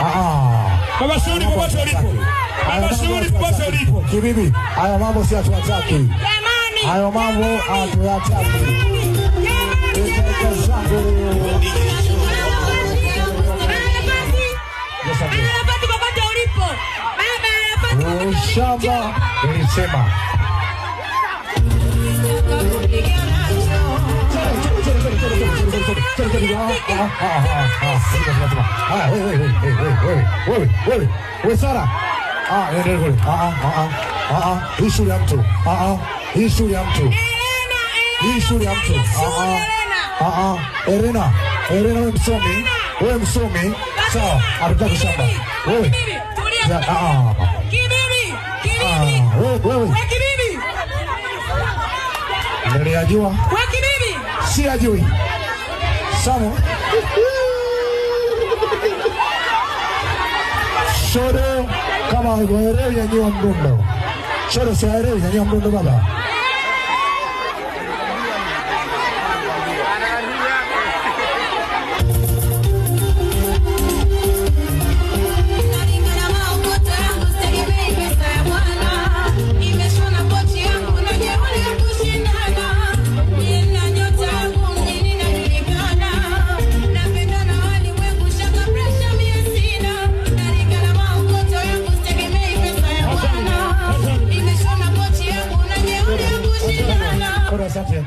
Baba Shughuli popote ulipo. Baba Shughuli popote ulipo. Kibibi, hayo mambo si hatuyataki. Jamani. Hayo mambo hatuyataki. Shamba nilisema wewe Sara hii shule ya mtu hii shule ya mtu hii shule ya mtu Elena wewe msomi sawa hatutaki shamba wewe Kibibi. Niliajua. Kibibi. Si ajui. Samo. Shoro kama wewe yanyua mdundo. Shoro si wewe yanyua mdundo baba. Asante.